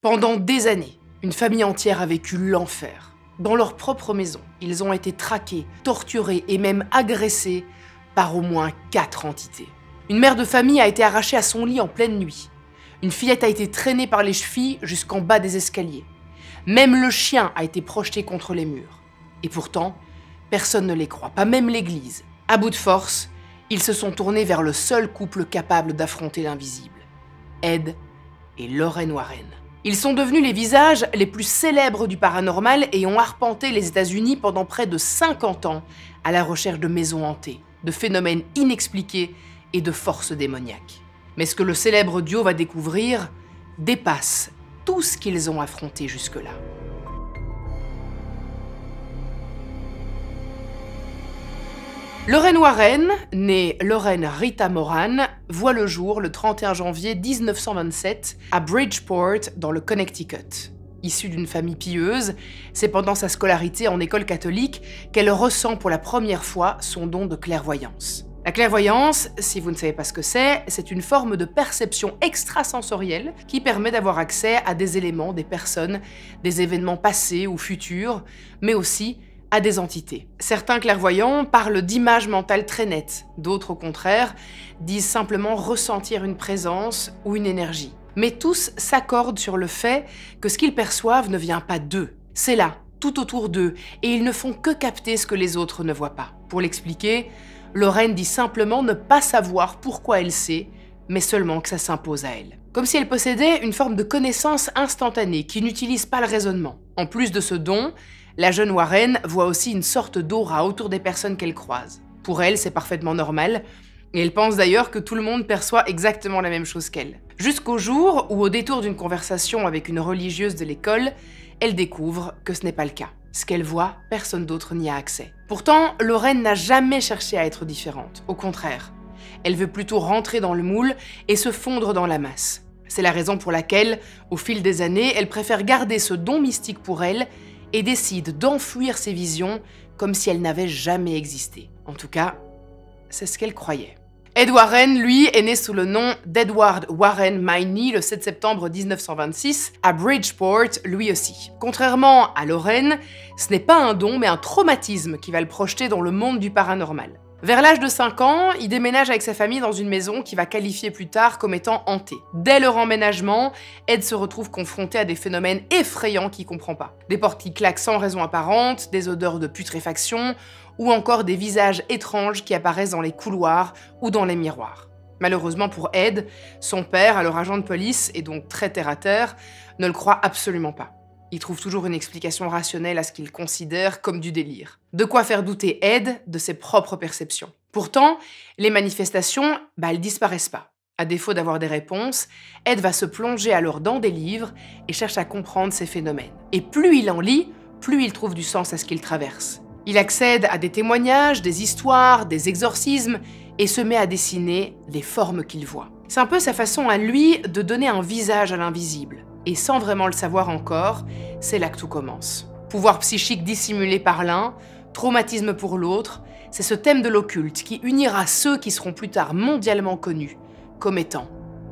Pendant des années, une famille entière a vécu l'enfer. Dans leur propre maison, ils ont été traqués, torturés et même agressés par au moins 4 entités. Une mère de famille a été arrachée à son lit en pleine nuit. Une fillette a été traînée par les chevilles jusqu'en bas des escaliers. Même le chien a été projeté contre les murs. Et pourtant, personne ne les croit, pas même l'Église. À bout de force, ils se sont tournés vers le seul couple capable d'affronter l'invisible, Ed et Lorraine Warren. Ils sont devenus les visages les plus célèbres du paranormal et ont arpenté les États-Unis pendant près de 50 ans à la recherche de maisons hantées, de phénomènes inexpliqués et de forces démoniaques. Mais ce que le célèbre duo va découvrir dépasse tout ce qu'ils ont affronté jusque-là. Lorraine Warren, née Lorraine Rita Moran, voit le jour le 31 janvier 1927 à Bridgeport, dans le Connecticut. Issue d'une famille pieuse, c'est pendant sa scolarité en école catholique qu'elle ressent pour la première fois son don de clairvoyance. La clairvoyance, si vous ne savez pas ce que c'est une forme de perception extrasensorielle qui permet d'avoir accès à des éléments, des personnes, des événements passés ou futurs, mais aussi à des entités. Certains clairvoyants parlent d'images mentales très nettes, d'autres au contraire disent simplement ressentir une présence ou une énergie. Mais tous s'accordent sur le fait que ce qu'ils perçoivent ne vient pas d'eux. C'est là, tout autour d'eux, et ils ne font que capter ce que les autres ne voient pas. Pour l'expliquer, Lorraine dit simplement ne pas savoir pourquoi elle sait, mais seulement que ça s'impose à elle. Comme si elle possédait une forme de connaissance instantanée qui n'utilise pas le raisonnement. En plus de ce don, la jeune Warren voit aussi une sorte d'aura autour des personnes qu'elle croise. Pour elle, c'est parfaitement normal, et elle pense d'ailleurs que tout le monde perçoit exactement la même chose qu'elle. Jusqu'au jour où, au détour d'une conversation avec une religieuse de l'école, elle découvre que ce n'est pas le cas. Ce qu'elle voit, personne d'autre n'y a accès. Pourtant, Lorraine n'a jamais cherché à être différente. Au contraire, elle veut plutôt rentrer dans le moule et se fondre dans la masse. C'est la raison pour laquelle, au fil des années, elle préfère garder ce don mystique pour elle et décide d'enfuir ses visions comme si elles n'avaient jamais existé. En tout cas, c'est ce qu'elle croyait. Ed Warren, lui, est né sous le nom d'Edward Warren Miney le 7 septembre 1926 à Bridgeport, lui aussi. Contrairement à Lorraine, ce n'est pas un don mais un traumatisme qui va le projeter dans le monde du paranormal. Vers l'âge de 5 ans, il déménage avec sa famille dans une maison qu'il va qualifier plus tard comme étant hantée. Dès leur emménagement, Ed se retrouve confronté à des phénomènes effrayants qu'il comprend pas. Des portes qui claquent sans raison apparente, des odeurs de putréfaction, ou encore des visages étranges qui apparaissent dans les couloirs ou dans les miroirs. Malheureusement pour Ed, son père, alors agent de police et donc très terre-à-terre, ne le croit absolument pas. Il trouve toujours une explication rationnelle à ce qu'il considère comme du délire. De quoi faire douter Ed de ses propres perceptions. Pourtant, les manifestations, elles disparaissent pas. À défaut d'avoir des réponses, Ed va se plonger alors dans des livres et cherche à comprendre ces phénomènes. Et plus il en lit, plus il trouve du sens à ce qu'il traverse. Il accède à des témoignages, des histoires, des exorcismes et se met à dessiner les formes qu'il voit. C'est un peu sa façon à lui de donner un visage à l'invisible. Et sans vraiment le savoir encore, c'est là que tout commence. Pouvoir psychique dissimulé par l'un, traumatisme pour l'autre, c'est ce thème de l'occulte qui unira ceux qui seront plus tard mondialement connus comme étant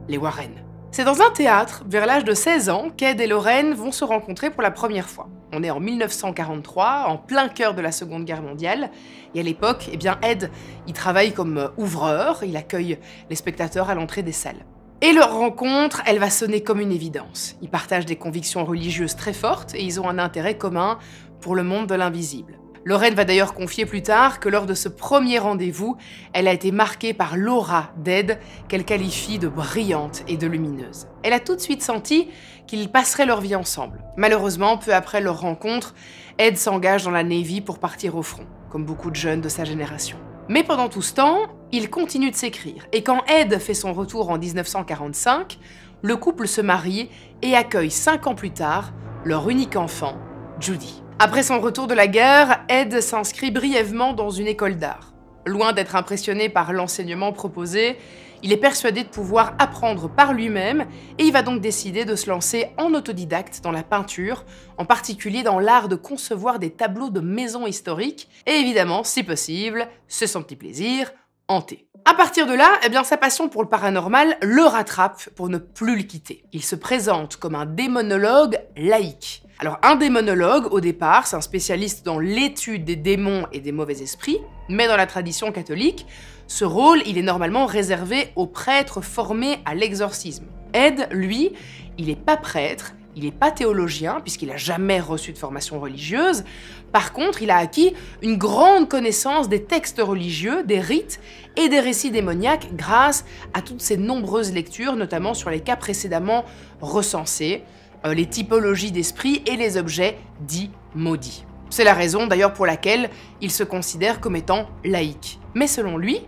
les Warren. C'est dans un théâtre, vers l'âge de 16 ans, qu'Ed et Lorraine vont se rencontrer pour la première fois. On est en 1943, en plein cœur de la Seconde Guerre mondiale, et à l'époque, Ed, il travaille comme ouvreur, il accueille les spectateurs à l'entrée des salles. Et leur rencontre, elle va sonner comme une évidence. Ils partagent des convictions religieuses très fortes et ils ont un intérêt commun pour le monde de l'invisible. Lorraine va d'ailleurs confier plus tard que lors de ce premier rendez-vous, elle a été marquée par l'aura d'Ed qu'elle qualifie de brillante et de lumineuse. Elle a tout de suite senti qu'ils passeraient leur vie ensemble. Malheureusement, peu après leur rencontre, Ed s'engage dans la Navy pour partir au front, comme beaucoup de jeunes de sa génération. Mais pendant tout ce temps, ils continuent de s'écrire. Et quand Ed fait son retour en 1945, le couple se marie et accueille 5 ans plus tard leur unique enfant, Judy. Après son retour de la guerre, Ed s'inscrit brièvement dans une école d'art. Loin d'être impressionné par l'enseignement proposé, il est persuadé de pouvoir apprendre par lui-même et il va donc décider de se lancer en autodidacte dans la peinture, en particulier dans l'art de concevoir des tableaux de maisons historiques et évidemment, si possible, c'est son petit plaisir, hanté. À partir de là, sa passion pour le paranormal le rattrape pour ne plus le quitter. Il se présente comme un démonologue laïque. Alors un démonologue, au départ, c'est un spécialiste dans l'étude des démons et des mauvais esprits, mais dans la tradition catholique, ce rôle, il est normalement réservé aux prêtres formés à l'exorcisme. Ed, lui, il n'est pas prêtre, il n'est pas théologien, puisqu'il n'a jamais reçu de formation religieuse. Par contre, il a acquis une grande connaissance des textes religieux, des rites et des récits démoniaques grâce à toutes ces nombreuses lectures, notamment sur les cas précédemment recensés, les typologies d'esprits et les objets dits maudits. C'est la raison d'ailleurs pour laquelle il se considère comme étant laïque. Mais selon lui,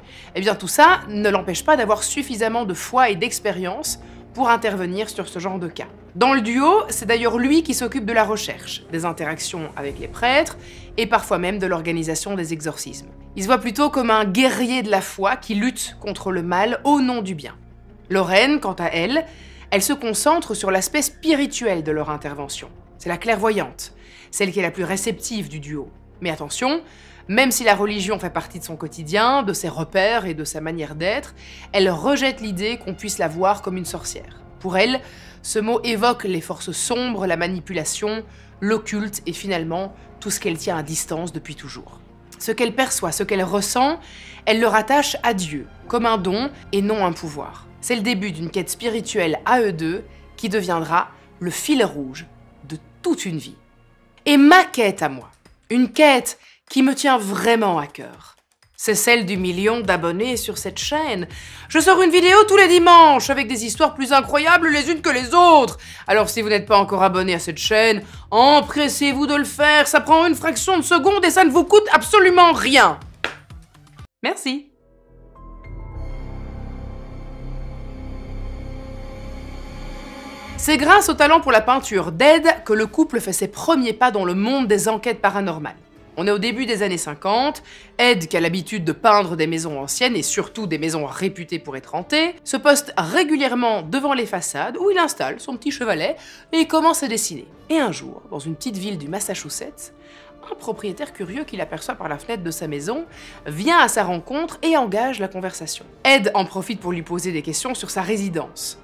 tout ça ne l'empêche pas d'avoir suffisamment de foi et d'expérience pour intervenir sur ce genre de cas. Dans le duo, c'est d'ailleurs lui qui s'occupe de la recherche, des interactions avec les prêtres et parfois même de l'organisation des exorcismes. Il se voit plutôt comme un guerrier de la foi qui lutte contre le mal au nom du bien. Lorraine, quant à elle, elle se concentre sur l'aspect spirituel de leur intervention. C'est la clairvoyante, celle qui est la plus réceptive du duo. Mais attention, même si la religion fait partie de son quotidien, de ses repères et de sa manière d'être, elle rejette l'idée qu'on puisse la voir comme une sorcière. Pour elle, ce mot évoque les forces sombres, la manipulation, l'occulte et finalement tout ce qu'elle tient à distance depuis toujours. Ce qu'elle perçoit, ce qu'elle ressent, elle le rattache à Dieu, comme un don et non un pouvoir. C'est le début d'une quête spirituelle à eux deux qui deviendra le fil rouge de toute une vie. Et ma quête à moi, une quête qui me tient vraiment à cœur, c'est celle du million d'abonnés sur cette chaîne. Je sors une vidéo tous les dimanches avec des histoires plus incroyables les unes que les autres. Alors si vous n'êtes pas encore abonné à cette chaîne, empressez-vous de le faire, ça prend une fraction de seconde et ça ne vous coûte absolument rien. Merci. C'est grâce au talent pour la peinture d'Ed que le couple fait ses premiers pas dans le monde des enquêtes paranormales. On est au début des années 50, Ed, qui a l'habitude de peindre des maisons anciennes et surtout des maisons réputées pour être hantées, se poste régulièrement devant les façades où il installe son petit chevalet et commence à dessiner. Et un jour, dans une petite ville du Massachusetts, un propriétaire curieux qu'il aperçoit par la fenêtre de sa maison vient à sa rencontre et engage la conversation. Ed en profite pour lui poser des questions sur sa résidence.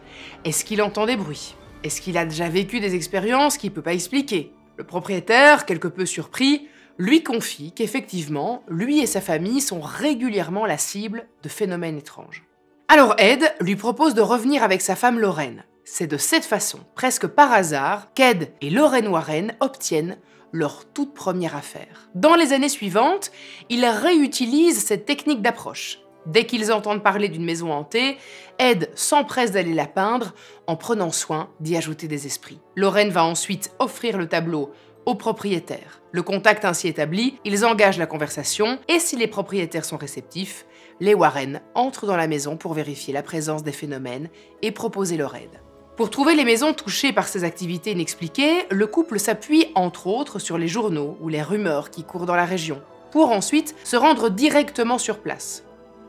Est-ce qu'il entend des bruits? Est-ce qu'il a déjà vécu des expériences qu'il ne peut pas expliquer? Le propriétaire, quelque peu surpris, lui confie qu'effectivement, lui et sa famille sont régulièrement la cible de phénomènes étranges. Alors Ed lui propose de revenir avec sa femme Lorraine. C'est de cette façon, presque par hasard, qu'Ed et Lorraine Warren obtiennent leur toute première affaire. Dans les années suivantes, ils réutilisent cette technique d'approche. Dès qu'ils entendent parler d'une maison hantée, Ed s'empresse d'aller la peindre en prenant soin d'y ajouter des esprits. Lorraine va ensuite offrir le tableau au propriétaire. Le contact ainsi établi, ils engagent la conversation et si les propriétaires sont réceptifs, les Warren entrent dans la maison pour vérifier la présence des phénomènes et proposer leur aide. Pour trouver les maisons touchées par ces activités inexpliquées, le couple s'appuie entre autres sur les journaux ou les rumeurs qui courent dans la région, pour ensuite se rendre directement sur place.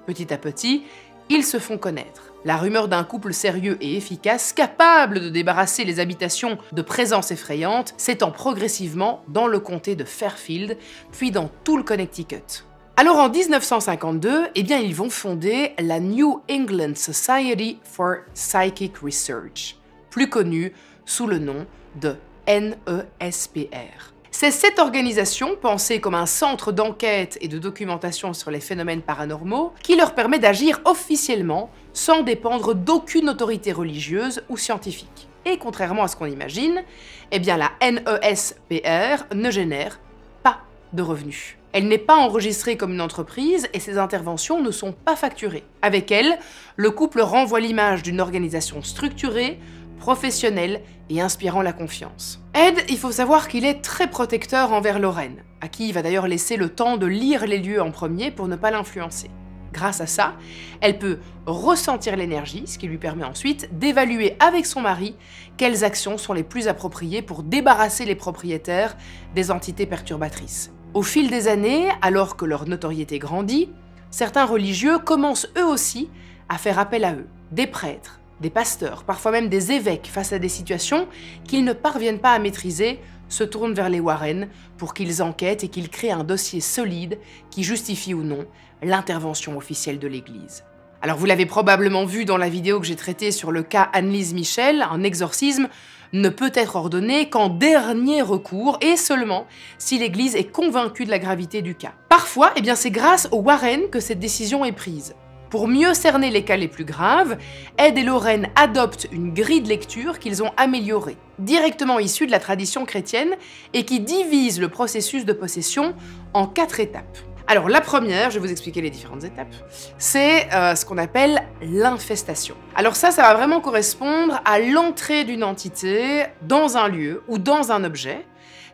Petit à petit, ils se font connaître. La rumeur d'un couple sérieux et efficace, capable de débarrasser les habitations de présences effrayantes, s'étend progressivement dans le comté de Fairfield, puis dans tout le Connecticut. Alors en 1952, ils vont fonder la New England Society for Psychic Research, plus connue sous le nom de NESPR. C'est cette organisation, pensée comme un centre d'enquête et de documentation sur les phénomènes paranormaux, qui leur permet d'agir officiellement sans dépendre d'aucune autorité religieuse ou scientifique. Et contrairement à ce qu'on imagine, la NESPR ne génère pas de revenus. Elle n'est pas enregistrée comme une entreprise et ses interventions ne sont pas facturées. Avec elle, le couple renvoie l'image d'une organisation structurée, professionnel et inspirant la confiance. Ed, il faut savoir qu'il est très protecteur envers Lorraine, à qui il va d'ailleurs laisser le temps de lire les lieux en premier pour ne pas l'influencer. Grâce à ça, elle peut ressentir l'énergie, ce qui lui permet ensuite d'évaluer avec son mari quelles actions sont les plus appropriées pour débarrasser les propriétaires des entités perturbatrices. Au fil des années, alors que leur notoriété grandit, certains religieux commencent eux aussi à faire appel à eux, des prêtres, des pasteurs, parfois même des évêques face à des situations qu'ils ne parviennent pas à maîtriser, se tournent vers les Warren pour qu'ils enquêtent et qu'ils créent un dossier solide qui justifie ou non l'intervention officielle de l'Église. Alors vous l'avez probablement vu dans la vidéo que j'ai traitée sur le cas Annelise Michel, un exorcisme ne peut être ordonné qu'en dernier recours et seulement si l'Église est convaincue de la gravité du cas. Parfois, c'est grâce aux Warren que cette décision est prise. Pour mieux cerner les cas les plus graves, Ed et Lorraine adoptent une grille de lecture qu'ils ont améliorée, directement issue de la tradition chrétienne et qui divise le processus de possession en 4 étapes. Alors la première, je vais vous expliquer les différentes étapes, c'est ce qu'on appelle l'infestation. Alors ça va vraiment correspondre à l'entrée d'une entité dans un lieu ou dans un objet.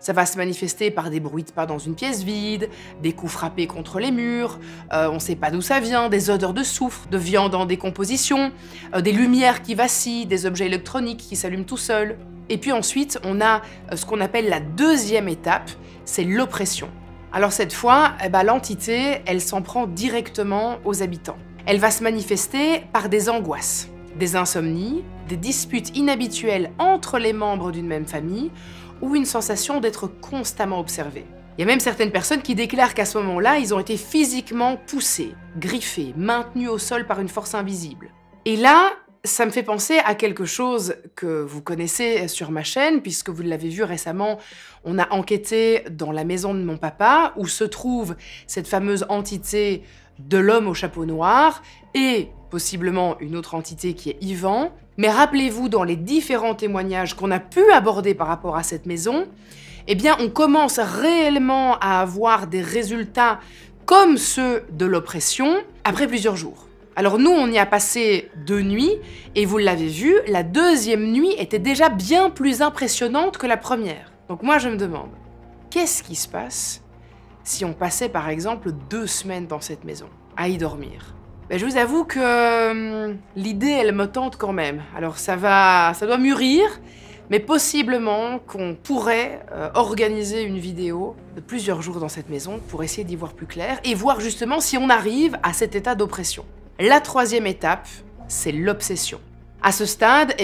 Ça va se manifester par des bruits de pas dans une pièce vide, des coups frappés contre les murs, on ne sait pas d'où ça vient, des odeurs de soufre, de viande en décomposition, des lumières qui vacillent, des objets électroniques qui s'allument tout seuls. Et puis ensuite, on a ce qu'on appelle la deuxième étape, c'est l'oppression. Alors cette fois, l'entité, elle s'en prend directement aux habitants. Elle va se manifester par des angoisses, des insomnies, des disputes inhabituelles entre les membres d'une même famille ou une sensation d'être constamment observés. Il y a même certaines personnes qui déclarent qu'à ce moment-là, ils ont été physiquement poussés, griffés, maintenus au sol par une force invisible. Et là, ça me fait penser à quelque chose que vous connaissez sur ma chaîne, puisque vous l'avez vu récemment, on a enquêté dans la maison de mon papa, où se trouve cette fameuse entité de l'homme au chapeau noir, et possiblement une autre entité qui est Yvan. Mais rappelez-vous, dans les différents témoignages qu'on a pu aborder par rapport à cette maison, on commence réellement à avoir des résultats comme ceux de l'oppression après plusieurs jours. Alors nous, on y a passé 2 nuits, et vous l'avez vu, la deuxième nuit était déjà bien plus impressionnante que la première. Donc moi, je me demande, qu'est-ce qui se passe si on passait par exemple 2 semaines dans cette maison, à y dormir? Je vous avoue que l'idée, elle me tente quand même. Alors ça doit mûrir, mais possiblement qu'on pourrait organiser une vidéo de plusieurs jours dans cette maison pour essayer d'y voir plus clair et voir justement si on arrive à cet état d'oppression. La troisième étape, c'est l'obsession. À ce stade,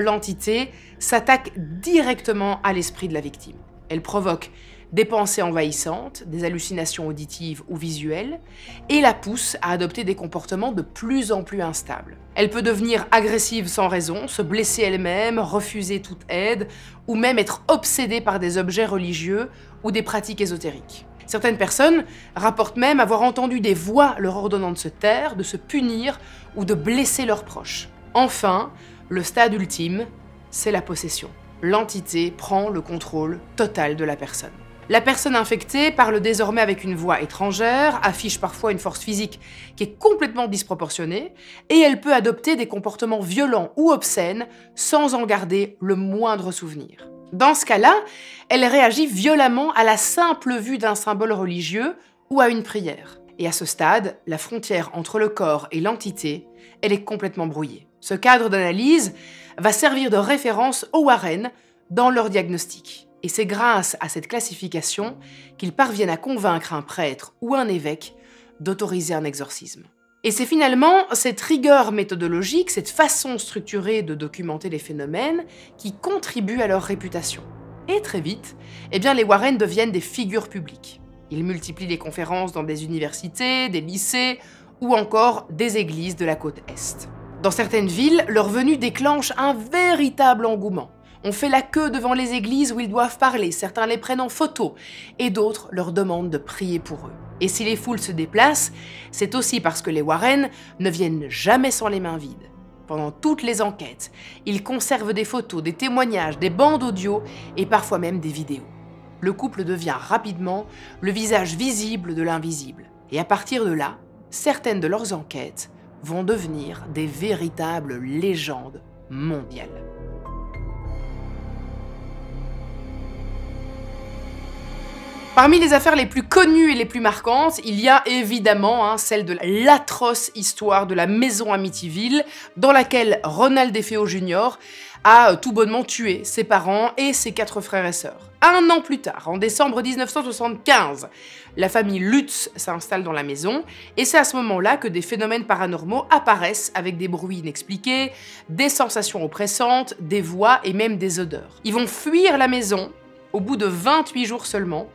l'entité s'attaque directement à l'esprit de la victime. Elle provoque des pensées envahissantes, des hallucinations auditives ou visuelles, et la pousse à adopter des comportements de plus en plus instables. Elle peut devenir agressive sans raison, se blesser elle-même, refuser toute aide, ou même être obsédée par des objets religieux ou des pratiques ésotériques. Certaines personnes rapportent même avoir entendu des voix leur ordonnant de se taire, de se punir ou de blesser leurs proches. Enfin, le stade ultime, c'est la possession. L'entité prend le contrôle total de la personne. La personne infectée parle désormais avec une voix étrangère, affiche parfois une force physique qui est complètement disproportionnée, et elle peut adopter des comportements violents ou obscènes sans en garder le moindre souvenir. Dans ce cas-là, elle réagit violemment à la simple vue d'un symbole religieux ou à une prière. Et à ce stade, la frontière entre le corps et l'entité, elle est complètement brouillée. Ce cadre d'analyse va servir de référence aux Warren dans leur diagnostic. Et c'est grâce à cette classification qu'ils parviennent à convaincre un prêtre ou un évêque d'autoriser un exorcisme. Et c'est finalement cette rigueur méthodologique, cette façon structurée de documenter les phénomènes qui contribue à leur réputation. Et très vite, les Warren deviennent des figures publiques. Ils multiplient les conférences dans des universités, des lycées ou encore des églises de la côte Est. Dans certaines villes, leur venue déclenche un véritable engouement. On fait la queue devant les églises où ils doivent parler, certains les prennent en photo, et d'autres leur demandent de prier pour eux. Et si les foules se déplacent, c'est aussi parce que les Warren ne viennent jamais sans les mains vides. Pendant toutes les enquêtes, ils conservent des photos, des témoignages, des bandes audio et parfois même des vidéos. Le couple devient rapidement le visage visible de l'invisible. Et à partir de là, certaines de leurs enquêtes vont devenir des véritables légendes mondiales. Parmi les affaires les plus connues et les plus marquantes, il y a évidemment celle de l'atroce histoire de la maison Amityville, dans laquelle Ronald DeFeo Jr. a tout bonnement tué ses parents et ses 4 frères et sœurs. 1 an plus tard, en décembre 1975, la famille Lutz s'installe dans la maison, et c'est à ce moment-là que des phénomènes paranormaux apparaissent avec des bruits inexpliqués, des sensations oppressantes, des voix et même des odeurs. Ils vont fuir la maison au bout de 28 jours seulement,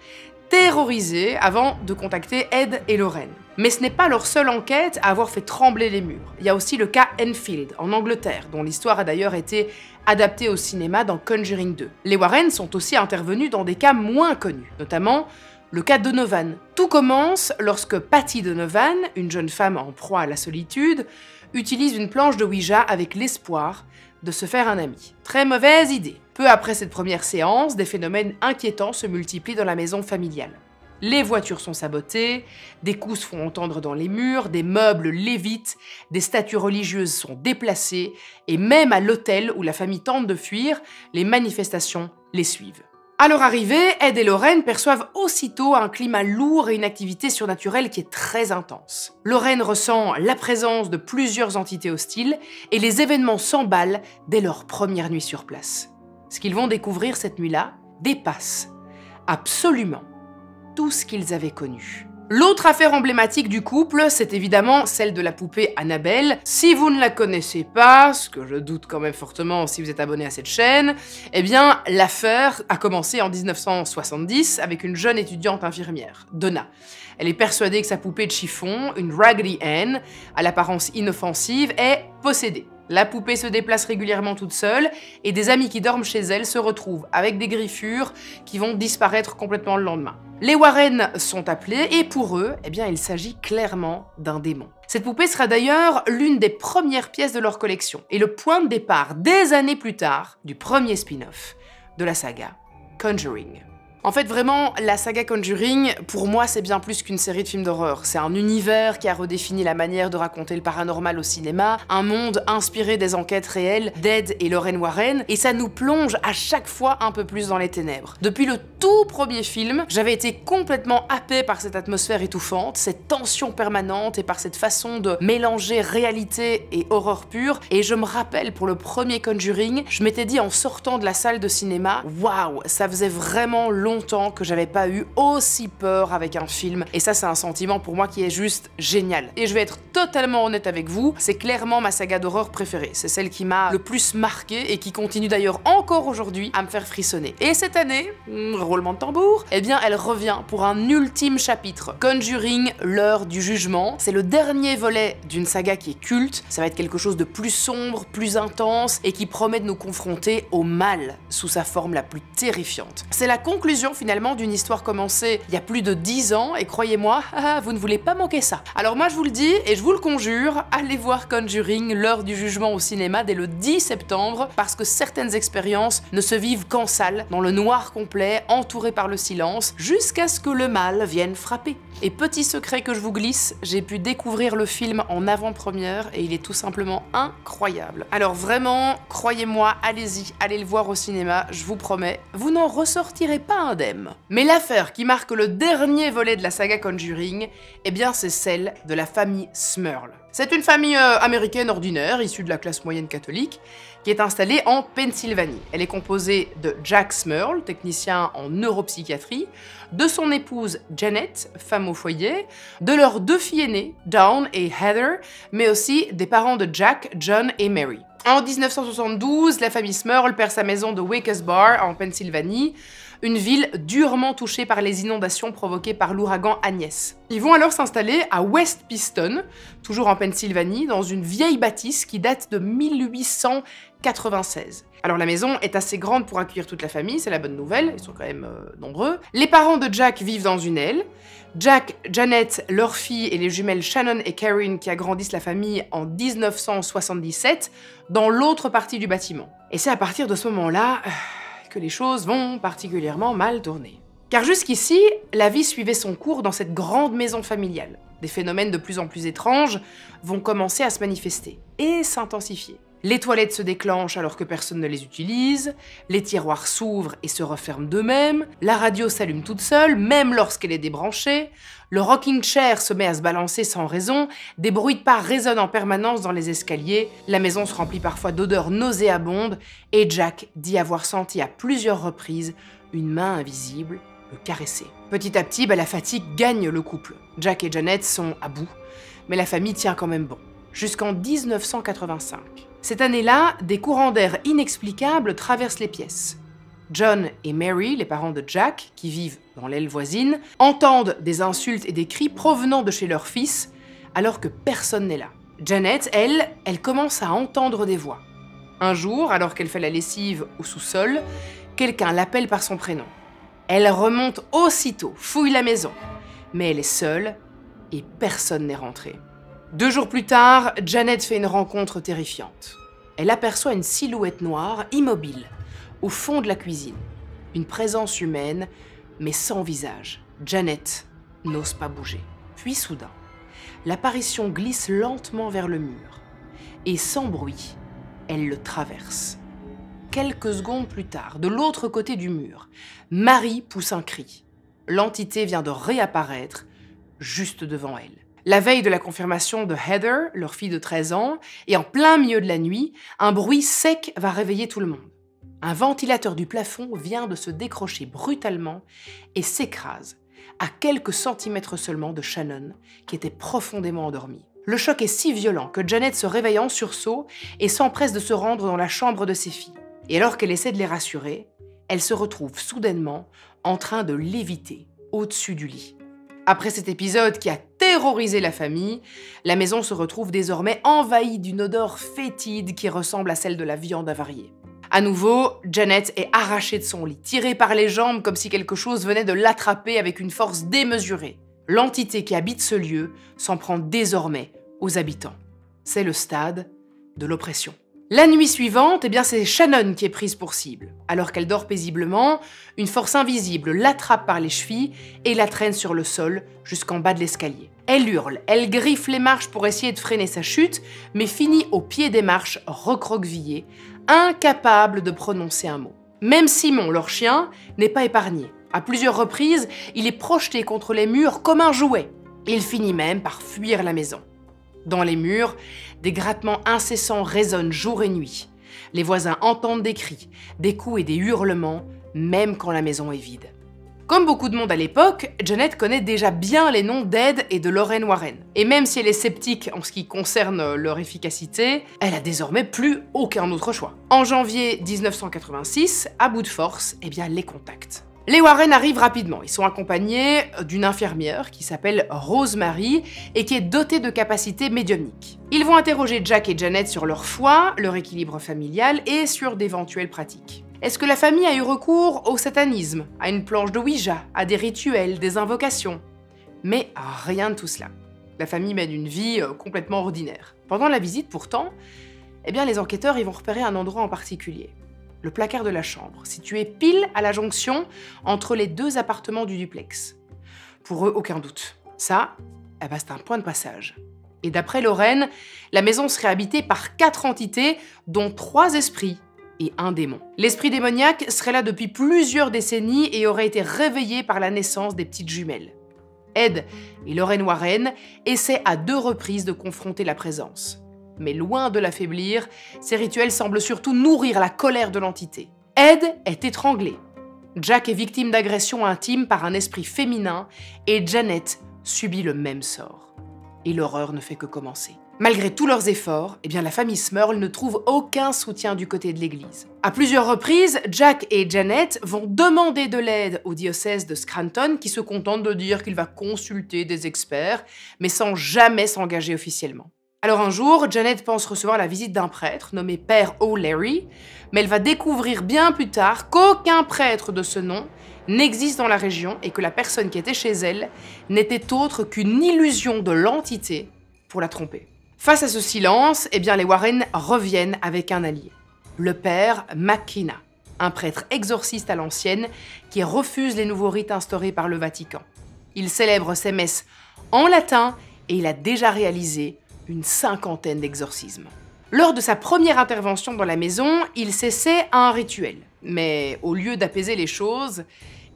terrorisés avant de contacter Ed et Lorraine. Mais ce n'est pas leur seule enquête à avoir fait trembler les murs. Il y a aussi le cas Enfield, en Angleterre, dont l'histoire a d'ailleurs été adaptée au cinéma dans Conjuring 2. Les Warren sont aussi intervenus dans des cas moins connus, notamment le cas Donovan. Tout commence lorsque Patty Donovan, une jeune femme en proie à la solitude, utilise une planche de Ouija avec l'espoir de se faire un ami. Très mauvaise idée. Peu après cette première séance, des phénomènes inquiétants se multiplient dans la maison familiale. Les voitures sont sabotées, des coups se font entendre dans les murs, des meubles lévitent, des statues religieuses sont déplacées, et même à l'hôtel où la famille tente de fuir, les manifestations les suivent. À leur arrivée, Ed et Lorraine perçoivent aussitôt un climat lourd et une activité surnaturelle qui est très intense. Lorraine ressent la présence de plusieurs entités hostiles, et les événements s'emballent dès leur première nuit sur place. Ce qu'ils vont découvrir cette nuit-là dépasse absolument tout ce qu'ils avaient connu. L'autre affaire emblématique du couple, c'est évidemment celle de la poupée Annabelle. Si vous ne la connaissez pas, ce que je doute quand même fortement si vous êtes abonné à cette chaîne, eh bien l'affaire a commencé en 1970 avec une jeune étudiante infirmière, Donna. Elle est persuadée que sa poupée de chiffon, une Raggedy Ann, à l'apparence inoffensive, est possédée. La poupée se déplace régulièrement toute seule et des amis qui dorment chez elle se retrouvent avec des griffures qui vont disparaître complètement le lendemain. Les Warren sont appelés et pour eux, eh bien, il s'agit clairement d'un démon. Cette poupée sera d'ailleurs l'une des premières pièces de leur collection et le point de départ, des années plus tard, du premier spin-off de la saga Conjuring. En fait, vraiment, la saga Conjuring, pour moi, c'est bien plus qu'une série de films d'horreur. C'est un univers qui a redéfini la manière de raconter le paranormal au cinéma, un monde inspiré des enquêtes réelles d'Ed et Lorraine Warren, et ça nous plonge à chaque fois un peu plus dans les ténèbres. Depuis le tout premier film, j'avais été complètement happée par cette atmosphère étouffante, cette tension permanente et par cette façon de mélanger réalité et horreur pure, et je me rappelle, pour le premier Conjuring, je m'étais dit en sortant de la salle de cinéma, waouh, ça faisait vraiment longtemps que j'avais pas eu aussi peur avec un film, et ça c'est un sentiment pour moi qui est juste génial. Et je vais être totalement honnête avec vous, c'est clairement ma saga d'horreur préférée, c'est celle qui m'a le plus marqué et qui continue d'ailleurs encore aujourd'hui à me faire frissonner. Et cette année, roulement de tambour, eh bien elle revient pour un ultime chapitre, Conjuring, l'heure du jugement. C'est le dernier volet d'une saga qui est culte, ça va être quelque chose de plus sombre, plus intense et qui promet de nous confronter au mal sous sa forme la plus terrifiante. C'est la conclusion finalement d'une histoire commencée il y a plus de 10 ans et croyez-moi, vous ne voulez pas manquer ça. Alors moi je vous le dis et je vous le conjure, allez voir Conjuring, l'heure du jugement au cinéma dès le 10 septembre parce que certaines expériences ne se vivent qu'en salle, dans le noir complet, entouré par le silence, jusqu'à ce que le mal vienne frapper. Et petit secret que je vous glisse, j'ai pu découvrir le film en avant-première et il est tout simplement incroyable. Alors vraiment, croyez-moi, allez-y, allez le voir au cinéma, je vous promets, vous n'en ressortirez pas indemne. Mais l'affaire qui marque le dernier volet de la saga Conjuring, eh bien c'est celle de la famille Smurl. C'est une famille américaine ordinaire, issue de la classe moyenne catholique, qui est installée en Pennsylvanie. Elle est composée de Jack Smurl, technicien en neuropsychiatrie, de son épouse Janet, femme au foyer, de leurs 2 filles aînées, Dawn et Heather, mais aussi des parents de Jack, John et Mary. En 1972, la famille Smurl perd sa maison de Wakers Bar en Pennsylvanie, une ville durement touchée par les inondations provoquées par l'ouragan Agnès. Ils vont alors s'installer à West Piston, toujours en Pennsylvanie, dans une vieille bâtisse qui date de 1896. Alors la maison est assez grande pour accueillir toute la famille, c'est la bonne nouvelle, ils sont quand même nombreux. Les parents de Jack vivent dans une aile. Jack, Janet, leur fille et les jumelles Shannon et Karen qui agrandissent la famille en 1977 dans l'autre partie du bâtiment. Et c'est à partir de ce moment-là que les choses vont particulièrement mal tourner. Car jusqu'ici, la vie suivait son cours dans cette grande maison familiale. Des phénomènes de plus en plus étranges vont commencer à se manifester et s'intensifier. Les toilettes se déclenchent alors que personne ne les utilise, les tiroirs s'ouvrent et se referment d'eux-mêmes, la radio s'allume toute seule, même lorsqu'elle est débranchée, le rocking chair se met à se balancer sans raison, des bruits de pas résonnent en permanence dans les escaliers, la maison se remplit parfois d'odeurs nauséabondes, et Jack dit avoir senti à plusieurs reprises une main invisible le caresser. Petit à petit, la fatigue gagne le couple. Jack et Janet sont à bout, mais la famille tient quand même bon. Jusqu'en 1985. Cette année-là, des courants d'air inexplicables traversent les pièces. John et Mary, les parents de Jack, qui vivent dans l'aile voisine, entendent des insultes et des cris provenant de chez leur fils, alors que personne n'est là. Janet, elle commence à entendre des voix. Un jour, alors qu'elle fait la lessive au sous-sol, quelqu'un l'appelle par son prénom. Elle remonte aussitôt, fouille la maison, mais elle est seule et personne n'est rentré. 2 jours plus tard, Janet fait une rencontre terrifiante. Elle aperçoit une silhouette noire, immobile, au fond de la cuisine. Une présence humaine, mais sans visage. Janet n'ose pas bouger. Puis soudain, l'apparition glisse lentement vers le mur. Et sans bruit, elle le traverse. Quelques secondes plus tard, de l'autre côté du mur, Marie pousse un cri. L'entité vient de réapparaître juste devant elle. La veille de la confirmation de Heather, leur fille de 13 ans, et en plein milieu de la nuit, un bruit sec va réveiller tout le monde. Un ventilateur du plafond vient de se décrocher brutalement et s'écrase à quelques centimètres seulement de Shannon, qui était profondément endormie. Le choc est si violent que Janet se réveille en sursaut et s'empresse de se rendre dans la chambre de ses filles. Et alors qu'elle essaie de les rassurer, elle se retrouve soudainement en train de léviter au-dessus du lit. Après cet épisode qui a terrorisé la famille, la maison se retrouve désormais envahie d'une odeur fétide qui ressemble à celle de la viande avariée. À nouveau, Janet est arrachée de son lit, tirée par les jambes comme si quelque chose venait de l'attraper avec une force démesurée. L'entité qui habite ce lieu s'en prend désormais aux habitants. C'est le stade de l'oppression. La nuit suivante, c'est Shannon qui est prise pour cible. Alors qu'elle dort paisiblement, une force invisible l'attrape par les chevilles et la traîne sur le sol jusqu'en bas de l'escalier. Elle hurle, elle griffe les marches pour essayer de freiner sa chute, mais finit au pied des marches recroquevillée, incapable de prononcer un mot. Même Simon, leur chien, n'est pas épargné. À plusieurs reprises, il est projeté contre les murs comme un jouet. Il finit même par fuir la maison. Dans les murs, des grattements incessants résonnent jour et nuit. Les voisins entendent des cris, des coups et des hurlements, même quand la maison est vide. Comme beaucoup de monde à l'époque, Janet connaît déjà bien les noms d'Ed et de Lorraine Warren. Et même si elle est sceptique en ce qui concerne leur efficacité, elle a désormais plus aucun autre choix. En janvier 1986, à bout de force, elle les contacte. Les Warren arrivent rapidement. Ils sont accompagnés d'une infirmière qui s'appelle Rosemary et qui est dotée de capacités médiumniques. Ils vont interroger Jack et Janet sur leur foi, leur équilibre familial et sur d'éventuelles pratiques. Est-ce que la famille a eu recours au satanisme, à une planche de Ouija, à des rituels, des invocations? Mais rien de tout cela. La famille mène une vie complètement ordinaire. Pendant la visite, pourtant, les enquêteurs vont repérer un endroit en particulier. Le placard de la chambre, situé pile à la jonction entre les 2 appartements du duplex. Pour eux, aucun doute. Ça, c'est un point de passage. Et d'après Lorraine, la maison serait habitée par 4 entités, dont 3 esprits et un démon. L'esprit démoniaque serait là depuis plusieurs décennies et aurait été réveillé par la naissance des petites jumelles. Ed et Lorraine Warren essaient à 2 reprises de confronter la présence. Mais loin de l'affaiblir, ces rituels semblent surtout nourrir la colère de l'entité. Ed est étranglé. Jack est victime d'agression intime par un esprit féminin et Janet subit le même sort. Et l'horreur ne fait que commencer. Malgré tous leurs efforts, la famille Smurl ne trouve aucun soutien du côté de l'église. À plusieurs reprises, Jack et Janet vont demander de l'aide au diocèse de Scranton qui se contente de dire qu'il va consulter des experts, mais sans jamais s'engager officiellement. Alors un jour, Janet pense recevoir la visite d'un prêtre nommé Père O'Leary, mais elle va découvrir bien plus tard qu'aucun prêtre de ce nom n'existe dans la région et que la personne qui était chez elle n'était autre qu'une illusion de l'entité pour la tromper. Face à ce silence, les Warren reviennent avec un allié, le père McKenna, un prêtre exorciste à l'ancienne qui refuse les nouveaux rites instaurés par le Vatican. Il célèbre ses messes en latin et il a déjà réalisé une 50aine d'exorcismes. Lors de sa première intervention dans la maison, il s'essaie à un rituel. Mais au lieu d'apaiser les choses,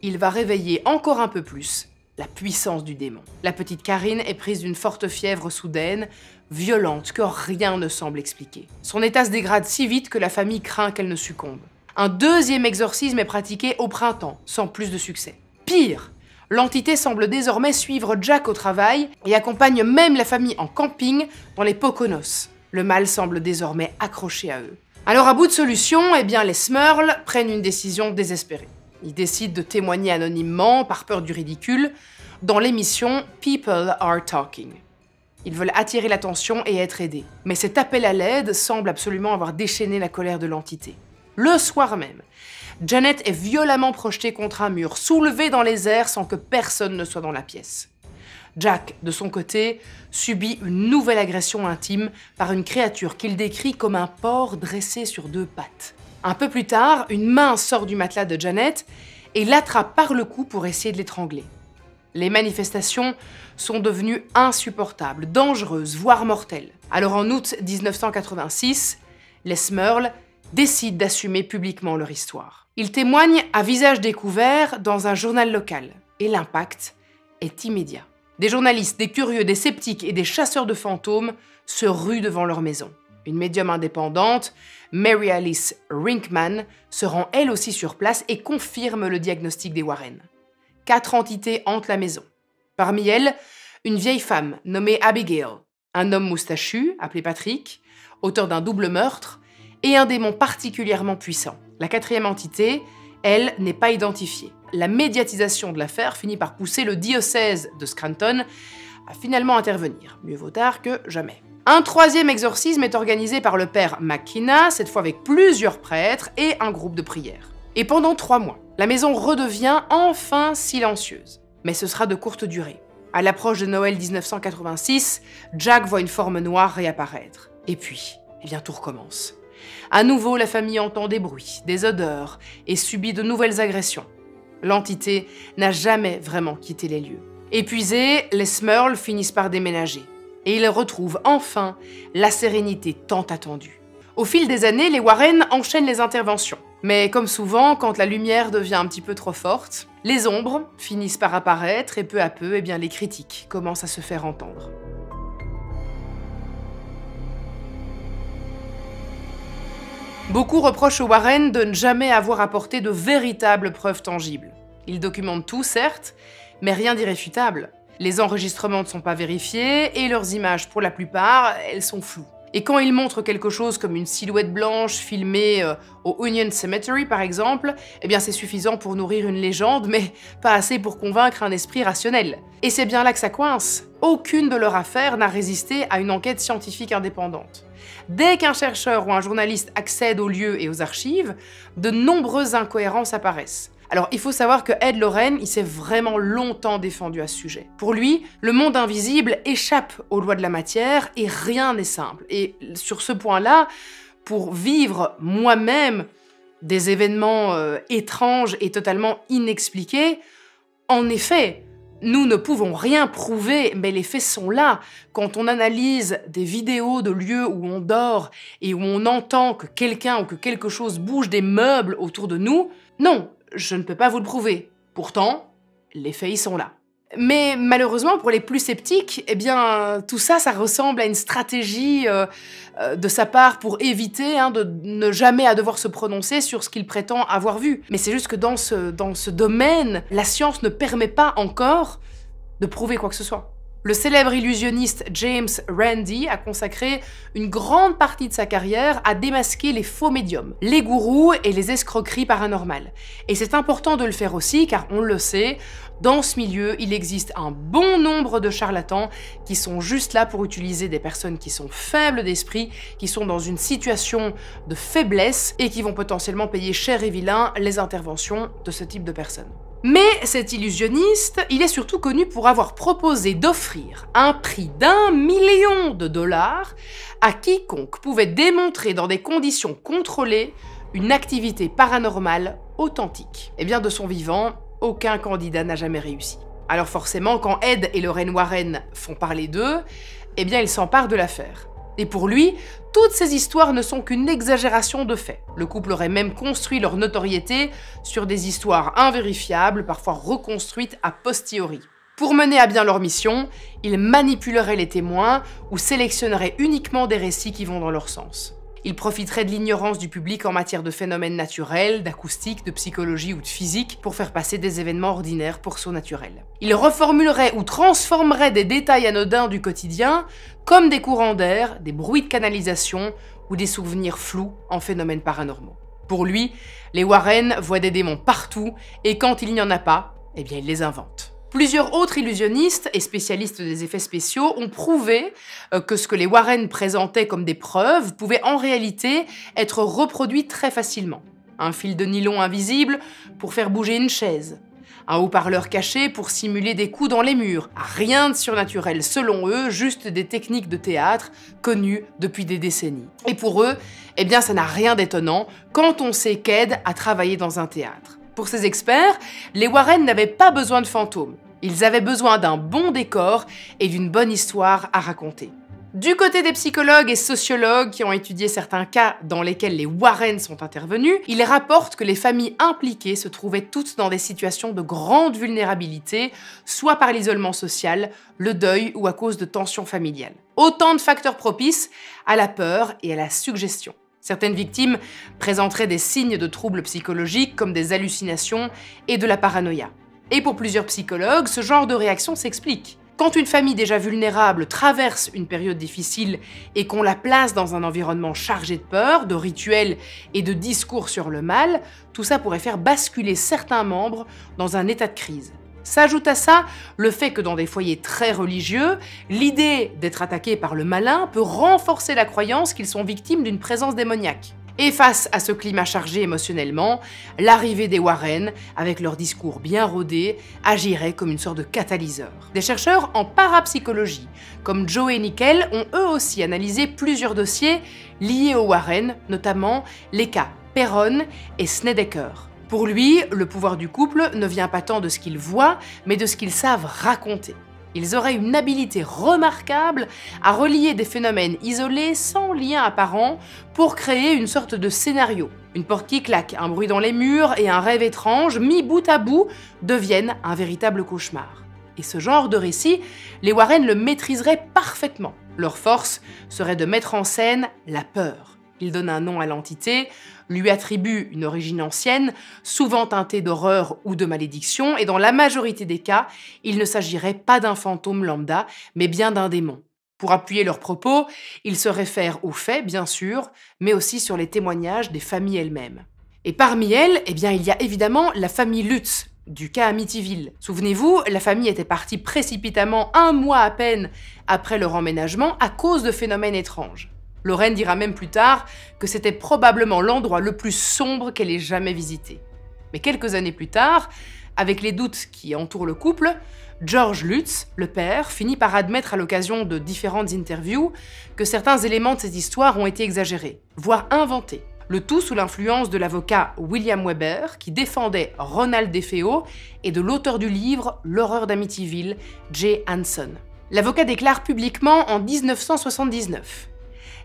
il va réveiller encore un peu plus la puissance du démon. La petite Karine est prise d'une forte fièvre soudaine, violente, que rien ne semble expliquer. Son état se dégrade si vite que la famille craint qu'elle ne succombe. Un 2e exorcisme est pratiqué au printemps, sans plus de succès. Pire, l'entité semble désormais suivre Jack au travail et accompagne même la famille en camping dans les Poconos. Le mal semble désormais accroché à eux. Alors à bout de solution, les Smurl prennent une décision désespérée. Ils décident de témoigner anonymement, par peur du ridicule, dans l'émission People Are Talking. Ils veulent attirer l'attention et être aidés. Mais cet appel à l'aide semble absolument avoir déchaîné la colère de l'entité. Le soir même, Janet est violemment projetée contre un mur, soulevée dans les airs sans que personne ne soit dans la pièce. Jack, de son côté, subit une nouvelle agression intime par une créature qu'il décrit comme un porc dressé sur 2 pattes. Un peu plus tard, une main sort du matelas de Janet et l'attrape par le cou pour essayer de l'étrangler. Les manifestations sont devenues insupportables, dangereuses, voire mortelles. Alors en août 1986, les Smurl décident d'assumer publiquement leur histoire. Ils témoignent à visage découvert dans un journal local, et l'impact est immédiat. Des journalistes, des curieux, des sceptiques et des chasseurs de fantômes se ruent devant leur maison. Une médium indépendante, Mary Alice Rinkman, se rend elle aussi sur place et confirme le diagnostic des Warren. 4 entités hantent la maison. Parmi elles, une vieille femme nommée Abigail, un homme moustachu, appelé Patrick, auteur d'un double meurtre, et un démon particulièrement puissant. La 4e entité, elle, n'est pas identifiée. La médiatisation de l'affaire finit par pousser le diocèse de Scranton à finalement intervenir. Mieux vaut tard que jamais. Un 3e exorcisme est organisé par le père McKenna, cette fois avec plusieurs prêtres et un groupe de prière. Et pendant 3 mois, la maison redevient enfin silencieuse. Mais ce sera de courte durée. À l'approche de Noël 1986, Jack voit une forme noire réapparaître. Et puis, tout recommence. À nouveau, la famille entend des bruits, des odeurs et subit de nouvelles agressions. L'entité n'a jamais vraiment quitté les lieux. Épuisés, les Smurl finissent par déménager. Et ils retrouvent enfin la sérénité tant attendue. Au fil des années, les Warren enchaînent les interventions. Mais comme souvent, quand la lumière devient un petit peu trop forte, les ombres finissent par apparaître et peu à peu, les critiques commencent à se faire entendre. Beaucoup reprochent aux Warren de ne jamais avoir apporté de véritables preuves tangibles. Ils documentent tout, certes, mais rien d'irréfutable. Les enregistrements ne sont pas vérifiés et leurs images, pour la plupart, elles sont floues. Et quand ils montrent quelque chose comme une silhouette blanche filmée au Union Cemetery par exemple, c'est suffisant pour nourrir une légende, mais pas assez pour convaincre un esprit rationnel. Et c'est bien là que ça coince. Aucune de leurs affaires n'a résisté à une enquête scientifique indépendante. Dès qu'un chercheur ou un journaliste accède aux lieux et aux archives, de nombreuses incohérences apparaissent. Alors, il faut savoir que Ed Loren, il s'est vraiment longtemps défendu à ce sujet. Pour lui, le monde invisible échappe aux lois de la matière et rien n'est simple. Et sur ce point-là, pour vivre moi-même des événements étranges et totalement inexpliqués, en effet, nous ne pouvons rien prouver, mais les faits sont là. Quand on analyse des vidéos de lieux où on dort et où on entend que quelqu'un ou que quelque chose bouge des meubles autour de nous, non, je ne peux pas vous le prouver. Pourtant, les faits y sont là. Mais malheureusement, pour les plus sceptiques, tout ça, ça ressemble à une stratégie de sa part pour éviter de ne jamais à devoir se prononcer sur ce qu'il prétend avoir vu. Mais c'est juste que dans ce domaine, la science ne permet pas encore de prouver quoi que ce soit. Le célèbre illusionniste James Randi a consacré une grande partie de sa carrière à démasquer les faux médiums, les gourous et les escroqueries paranormales. Et c'est important de le faire aussi car on le sait, dans ce milieu, il existe un bon nombre de charlatans qui sont juste là pour utiliser des personnes qui sont faibles d'esprit, qui sont dans une situation de faiblesse et qui vont potentiellement payer cher et vilain les interventions de ce type de personnes. Mais cet illusionniste, il est surtout connu pour avoir proposé d'offrir un prix d'1 million de dollars à quiconque pouvait démontrer dans des conditions contrôlées une activité paranormale authentique. De son vivant, aucun candidat n'a jamais réussi. Alors forcément, quand Ed et Lorraine Warren font parler d'eux, ils s'emparent de l'affaire. Et pour lui, toutes ces histoires ne sont qu'une exagération de faits. Le couple aurait même construit leur notoriété sur des histoires invérifiables, parfois reconstruites a posteriori. Pour mener à bien leur mission, ils manipuleraient les témoins ou sélectionneraient uniquement des récits qui vont dans leur sens. Ils profiteraient de l'ignorance du public en matière de phénomènes naturels, d'acoustique, de psychologie ou de physique pour faire passer des événements ordinaires pour surnaturels. Ils reformuleraient ou transformeraient des détails anodins du quotidien comme des courants d'air, des bruits de canalisation ou des souvenirs flous en phénomènes paranormaux. Pour lui, les Warren voient des démons partout et quand il n'y en a pas, eh bien ils les inventent. Plusieurs autres illusionnistes et spécialistes des effets spéciaux ont prouvé que ce que les Warren présentaient comme des preuves pouvait en réalité être reproduit très facilement. Un fil de nylon invisible pour faire bouger une chaise. Un haut-parleur caché pour simuler des coups dans les murs. Rien de surnaturel selon eux, juste des techniques de théâtre connues depuis des décennies. Et pour eux, eh bien ça n'a rien d'étonnant quand on sait qu'Ed a travaillé dans un théâtre. Pour ces experts, les Warren n'avaient pas besoin de fantômes. Ils avaient besoin d'un bon décor et d'une bonne histoire à raconter. Du côté des psychologues et sociologues qui ont étudié certains cas dans lesquels les Warren sont intervenus, ils rapportent que les familles impliquées se trouvaient toutes dans des situations de grande vulnérabilité, soit par l'isolement social, le deuil ou à cause de tensions familiales. Autant de facteurs propices à la peur et à la suggestion. Certaines victimes présenteraient des signes de troubles psychologiques comme des hallucinations et de la paranoïa. Et pour plusieurs psychologues, ce genre de réaction s'explique. Quand une famille déjà vulnérable traverse une période difficile et qu'on la place dans un environnement chargé de peur, de rituels et de discours sur le mal, tout ça pourrait faire basculer certains membres dans un état de crise. S'ajoute à ça le fait que dans des foyers très religieux, l'idée d'être attaqué par le malin peut renforcer la croyance qu'ils sont victimes d'une présence démoniaque. Et face à ce climat chargé émotionnellement, l'arrivée des Warren, avec leur discours bien rodé, agirait comme une sorte de catalyseur. Des chercheurs en parapsychologie, comme Joe et Nickel, ont eux aussi analysé plusieurs dossiers liés aux Warren, notamment les cas Perron et Snedeker. Pour lui, le pouvoir du couple ne vient pas tant de ce qu'ils voient, mais de ce qu'ils savent raconter. Ils auraient une habileté remarquable à relier des phénomènes isolés sans lien apparent pour créer une sorte de scénario. Une porte qui claque, un bruit dans les murs et un rêve étrange mis bout à bout deviennent un véritable cauchemar. Et ce genre de récit, les Warren le maîtriseraient parfaitement. Leur force serait de mettre en scène la peur. Ils donnent un nom à l'entité, lui attribuent une origine ancienne, souvent teintée d'horreur ou de malédiction, et dans la majorité des cas, il ne s'agirait pas d'un fantôme lambda, mais bien d'un démon. Pour appuyer leurs propos, ils se réfèrent aux faits, bien sûr, mais aussi sur les témoignages des familles elles-mêmes. Et parmi elles, eh bien, il y a évidemment la famille Lutz, du cas Amityville. Souvenez-vous, la famille était partie précipitamment 1 mois à peine après leur emménagement à cause de phénomènes étranges. Lorraine dira même plus tard que c'était probablement l'endroit le plus sombre qu'elle ait jamais visité. Mais quelques années plus tard, avec les doutes qui entourent le couple, George Lutz, le père, finit par admettre à l'occasion de différentes interviews que certains éléments de cette histoire ont été exagérés, voire inventés. Le tout sous l'influence de l'avocat William Weber, qui défendait Ronald DeFeo, et de l'auteur du livre L'horreur d'Amityville, Jay Hanson. L'avocat déclare publiquement en 1979 :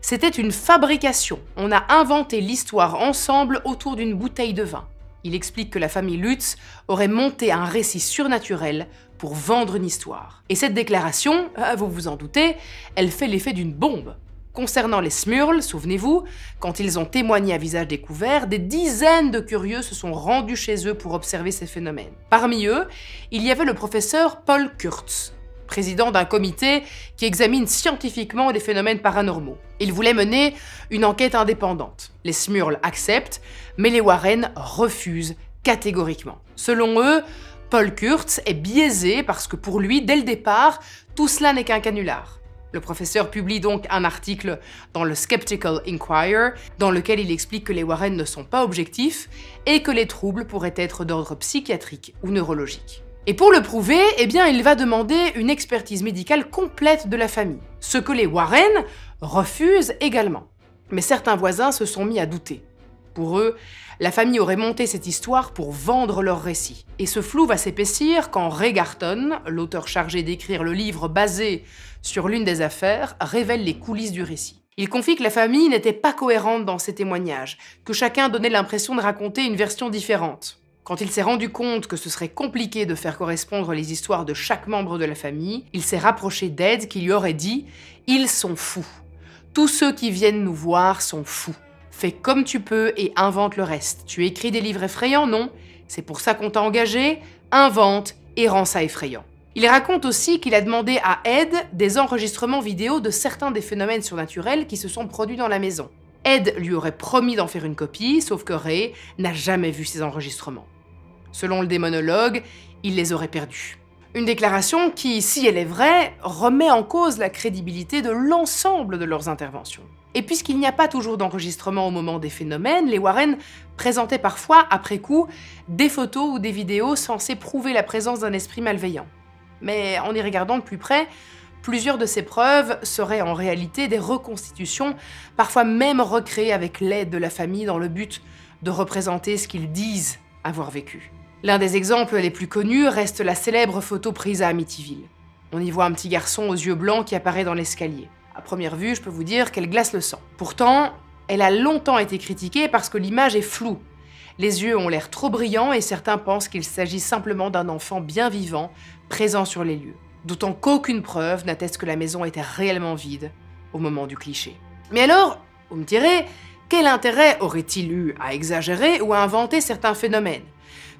c'était une fabrication. On a inventé l'histoire ensemble autour d'une bouteille de vin. Il explique que la famille Lutz aurait monté un récit surnaturel pour vendre une histoire. Et cette déclaration, vous vous en doutez, elle fait l'effet d'une bombe. Concernant les Smurls, souvenez-vous, quand ils ont témoigné à visage découvert, des dizaines de curieux se sont rendus chez eux pour observer ces phénomènes. Parmi eux, il y avait le professeur Paul Kurtz, président d'un comité qui examine scientifiquement les phénomènes paranormaux. Il voulait mener une enquête indépendante. Les Smurls acceptent, mais les Warren refusent catégoriquement. Selon eux, Paul Kurtz est biaisé parce que pour lui, dès le départ, tout cela n'est qu'un canular. Le professeur publie donc un article dans le Skeptical Inquirer dans lequel il explique que les Warren ne sont pas objectifs et que les troubles pourraient être d'ordre psychiatrique ou neurologique. Et pour le prouver, eh bien, il va demander une expertise médicale complète de la famille, ce que les Warren refusent également. Mais certains voisins se sont mis à douter. Pour eux, la famille aurait monté cette histoire pour vendre leur récit. Et ce flou va s'épaissir quand Ray Garton, l'auteur chargé d'écrire le livre basé sur l'une des affaires, révèle les coulisses du récit. Il confie que la famille n'était pas cohérente dans ses témoignages, que chacun donnait l'impression de raconter une version différente. Quand il s'est rendu compte que ce serait compliqué de faire correspondre les histoires de chaque membre de la famille, il s'est rapproché d'Ed qui lui aurait dit « Ils sont fous. Tous ceux qui viennent nous voir sont fous. Fais comme tu peux et invente le reste. Tu écris des livres effrayants, non? C'est pour ça qu'on t'a engagé? Invente et rends ça effrayant. » Il raconte aussi qu'il a demandé à Ed des enregistrements vidéo de certains des phénomènes surnaturels qui se sont produits dans la maison. Ed lui aurait promis d'en faire une copie, sauf que Ray n'a jamais vu ces enregistrements. Selon le démonologue, il les aurait perdus. Une déclaration qui, si elle est vraie, remet en cause la crédibilité de l'ensemble de leurs interventions. Et puisqu'il n'y a pas toujours d'enregistrement au moment des phénomènes, les Warren présentaient parfois, après coup, des photos ou des vidéos censées prouver la présence d'un esprit malveillant. Mais en y regardant de plus près, plusieurs de ces preuves seraient en réalité des reconstitutions, parfois même recréées avec l'aide de la famille dans le but de représenter ce qu'ils disent avoir vécu. L'un des exemples les plus connus reste la célèbre photo prise à Amityville. On y voit un petit garçon aux yeux blancs qui apparaît dans l'escalier. À première vue, je peux vous dire qu'elle glace le sang. Pourtant, elle a longtemps été critiquée parce que l'image est floue. Les yeux ont l'air trop brillants et certains pensent qu'il s'agit simplement d'un enfant bien vivant, présent sur les lieux. D'autant qu'aucune preuve n'atteste que la maison était réellement vide au moment du cliché. Mais alors, vous me direz, quel intérêt aurait-il eu à exagérer ou à inventer certains phénomènes?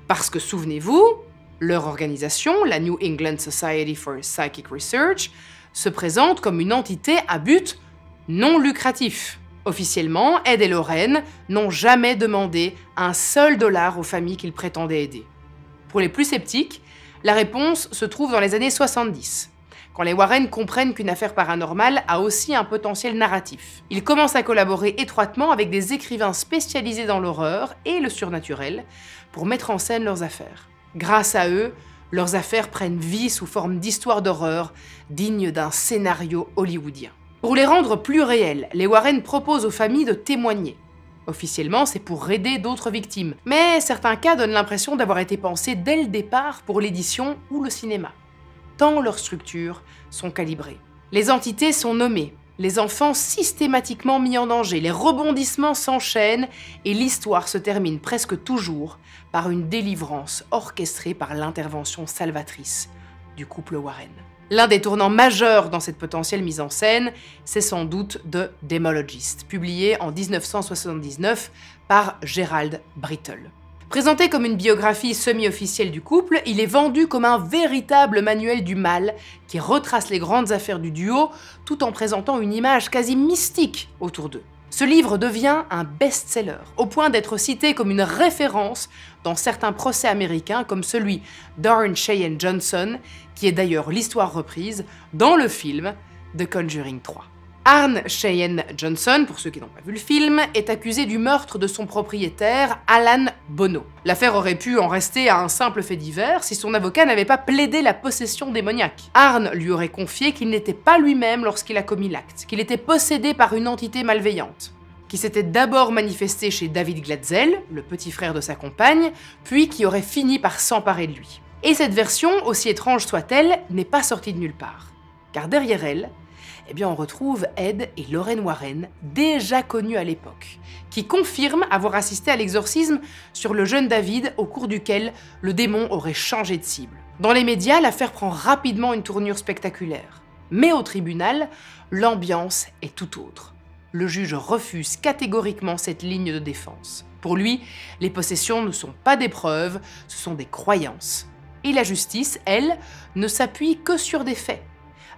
Parce que, souvenez-vous, leur organisation, la New England Society for Psychic Research, se présente comme une entité à but non lucratif. Officiellement, Ed et Lorraine n'ont jamais demandé un seul dollar aux familles qu'ils prétendaient aider. Pour les plus sceptiques, la réponse se trouve dans les années 70, quand les Warren comprennent qu'une affaire paranormale a aussi un potentiel narratif. Ils commencent à collaborer étroitement avec des écrivains spécialisés dans l'horreur et le surnaturel pour mettre en scène leurs affaires. Grâce à eux, leurs affaires prennent vie sous forme d'histoires d'horreur dignes d'un scénario hollywoodien. Pour les rendre plus réels, les Warren proposent aux familles de témoigner. Officiellement, c'est pour aider d'autres victimes, mais certains cas donnent l'impression d'avoir été pensés dès le départ pour l'édition ou le cinéma, tant leurs structures sont calibrées. Les entités sont nommées, les enfants systématiquement mis en danger, les rebondissements s'enchaînent et l'histoire se termine presque toujours par une délivrance orchestrée par l'intervention salvatrice du couple Warren. L'un des tournants majeurs dans cette potentielle mise en scène, c'est sans doute The Demologist, publié en 1979 par Gerald Brittle. Présenté comme une biographie semi-officielle du couple, il est vendu comme un véritable manuel du mal qui retrace les grandes affaires du duo tout en présentant une image quasi mystique autour d'eux. Ce livre devient un best-seller, au point d'être cité comme une référence dans certains procès américains comme celui d'Arne Cheyenne Johnson, qui est d'ailleurs l'histoire reprise dans le film The Conjuring 3. Arne Cheyenne Johnson, pour ceux qui n'ont pas vu le film, est accusé du meurtre de son propriétaire, Alan Bono. L'affaire aurait pu en rester à un simple fait divers si son avocat n'avait pas plaidé la possession démoniaque. Arne lui aurait confié qu'il n'était pas lui-même lorsqu'il a commis l'acte, qu'il était possédé par une entité malveillante, qui s'était d'abord manifesté chez David Glatzel, le petit frère de sa compagne, puis qui aurait fini par s'emparer de lui. Et cette version, aussi étrange soit-elle, n'est pas sortie de nulle part. Car derrière elle, on retrouve Ed et Lorraine Warren, déjà connus à l'époque, qui confirment avoir assisté à l'exorcisme sur le jeune David au cours duquel le démon aurait changé de cible. Dans les médias, l'affaire prend rapidement une tournure spectaculaire. Mais au tribunal, l'ambiance est tout autre. Le juge refuse catégoriquement cette ligne de défense. Pour lui, les possessions ne sont pas des preuves, ce sont des croyances. Et la justice, elle, ne s'appuie que sur des faits.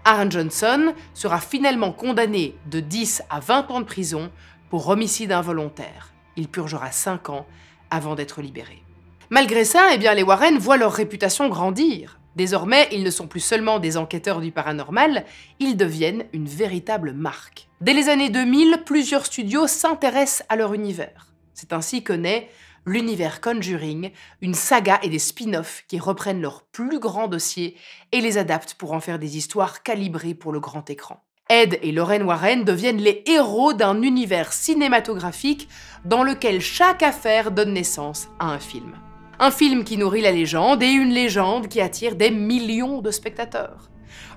Arne Johnson sera finalement condamné de 10 à 20 ans de prison pour homicide involontaire. Il purgera 5 ans avant d'être libéré. Malgré ça, les Warren voient leur réputation grandir. Désormais, ils ne sont plus seulement des enquêteurs du paranormal, ils deviennent une véritable marque. Dès les années 2000, plusieurs studios s'intéressent à leur univers. C'est ainsi que naît l'univers Conjuring, une saga et des spin-offs qui reprennent leurs plus grands dossiers et les adaptent pour en faire des histoires calibrées pour le grand écran. Ed et Lorraine Warren deviennent les héros d'un univers cinématographique dans lequel chaque affaire donne naissance à un film. Un film qui nourrit la légende et une légende qui attire des millions de spectateurs.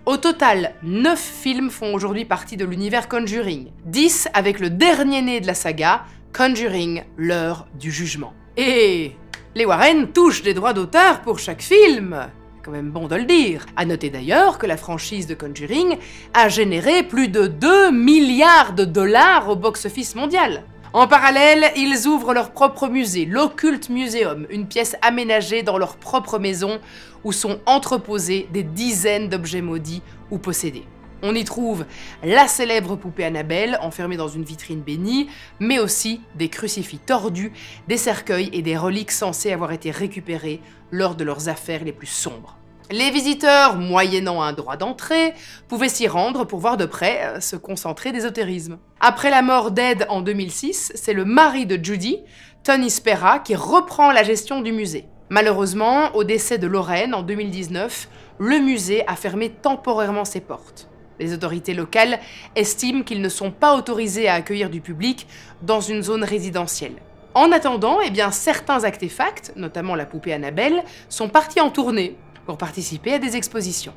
Au total, 9 films font aujourd'hui partie de l'univers Conjuring, 10 avec le dernier né de la saga, Conjuring, l'heure du jugement. Et les Warren touchent des droits d'auteur pour chaque film. C'est quand même bon de le dire. À noter d'ailleurs que la franchise de Conjuring a généré plus de 2 milliards de dollars au box-office mondial. En parallèle, ils ouvrent leur propre musée, l'Occult Museum, une pièce aménagée dans leur propre maison où sont entreposés des dizaines d'objets maudits ou possédés. On y trouve la célèbre poupée Annabelle, enfermée dans une vitrine bénie, mais aussi des crucifix tordus, des cercueils et des reliques censées avoir été récupérées lors de leurs affaires les plus sombres. Les visiteurs, moyennant un droit d'entrée, pouvaient s'y rendre pour voir de près ce concentré d'ésotérisme. Après la mort d'Ed en 2006, c'est le mari de Judy, Tony Spera, qui reprend la gestion du musée. Malheureusement, au décès de Lorraine en 2019, le musée a fermé temporairement ses portes. Les autorités locales estiment qu'ils ne sont pas autorisés à accueillir du public dans une zone résidentielle. En attendant, certains artefacts, notamment la poupée Annabelle, sont partis en tournée pour participer à des expositions.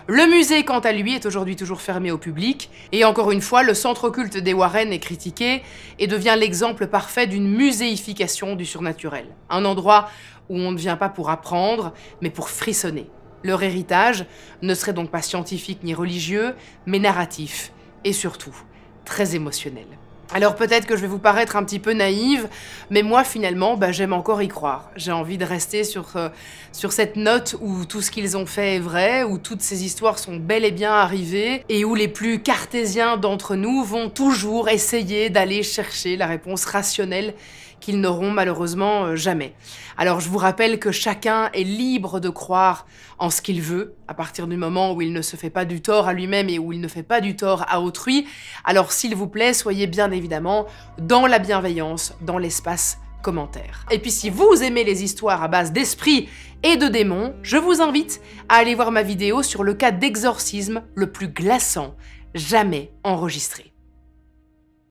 Le musée, quant à lui, est aujourd'hui toujours fermé au public, et encore une fois, le centre occulte des Warren est critiqué et devient l'exemple parfait d'une muséification du surnaturel. Un endroit où on ne vient pas pour apprendre, mais pour frissonner. Leur héritage ne serait donc pas scientifique ni religieux, mais narratif, et surtout, très émotionnel. Alors peut-être que je vais vous paraître un petit peu naïve, mais moi finalement, j'aime encore y croire. J'ai envie de rester sur cette note où tout ce qu'ils ont fait est vrai, où toutes ces histoires sont bel et bien arrivées, et où les plus cartésiens d'entre nous vont toujours essayer d'aller chercher la réponse rationnelle qu'ils n'auront malheureusement jamais. Alors je vous rappelle que chacun est libre de croire en ce qu'il veut, à partir du moment où il ne se fait pas du tort à lui-même et où il ne fait pas du tort à autrui. Alors s'il vous plaît, soyez bien évidemment dans la bienveillance, dans l'espace commentaire. Et puis si vous aimez les histoires à base d'esprits et de démons, je vous invite à aller voir ma vidéo sur le cas d'exorcisme le plus glaçant jamais enregistré.